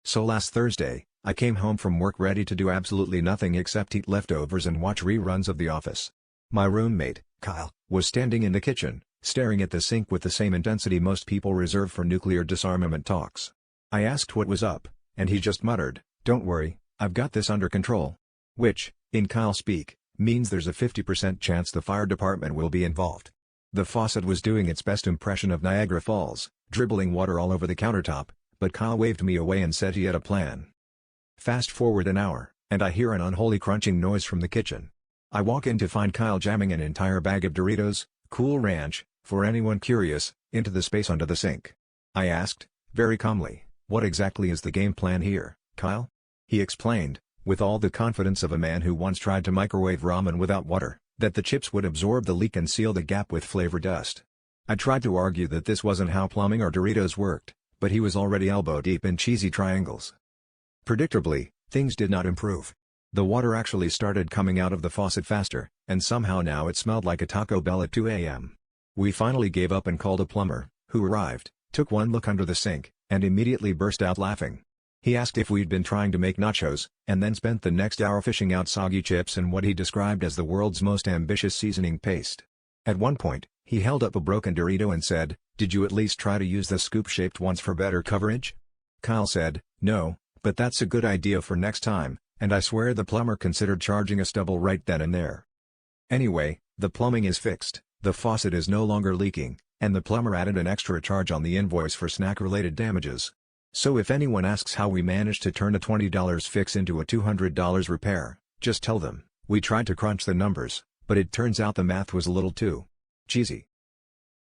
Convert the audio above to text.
So last Thursday, I came home from work ready to do absolutely nothing except eat leftovers and watch reruns of The Office. My roommate, Kyle, was standing in the kitchen, staring at the sink with the same intensity most people reserve for nuclear disarmament talks. I asked what was up, and he just muttered, "Don't worry, I've got this under control." Which, in Kyle speak, means there's a 50% chance the fire department will be involved. The faucet was doing its best impression of Niagara Falls, dribbling water all over the countertop, but Kyle waved me away and said he had a plan. Fast forward an hour, and I hear an unholy crunching noise from the kitchen. I walk in to find Kyle jamming an entire bag of Doritos, Cool Ranch, for anyone curious, into the space under the sink. I asked, very calmly, "What exactly is the game plan here, Kyle?" He explained, with all the confidence of a man who once tried to microwave ramen without water, that the chips would absorb the leak and seal the gap with flavor dust. I tried to argue that this wasn't how plumbing or Doritos worked, but he was already elbow deep in cheesy triangles. Predictably, things did not improve. The water actually started coming out of the faucet faster, and somehow now it smelled like a Taco Bell at 2 a.m. We finally gave up and called a plumber, who arrived, took one look under the sink, and immediately burst out laughing. He asked if we'd been trying to make nachos, and then spent the next hour fishing out soggy chips and what he described as the world's most ambitious seasoning paste. At one point, he held up a broken Dorito and said, "Did you at least try to use the scoop-shaped ones for better coverage?" Kyle said, "No, but that's a good idea for next time," and I swear the plumber considered charging us double right then and there. Anyway, the plumbing is fixed, the faucet is no longer leaking, and the plumber added an extra charge on the invoice for snack-related damages. So if anyone asks how we managed to turn a $20 fix into a $200 repair, just tell them, we tried to crunch the numbers, but it turns out the math was a little too cheesy.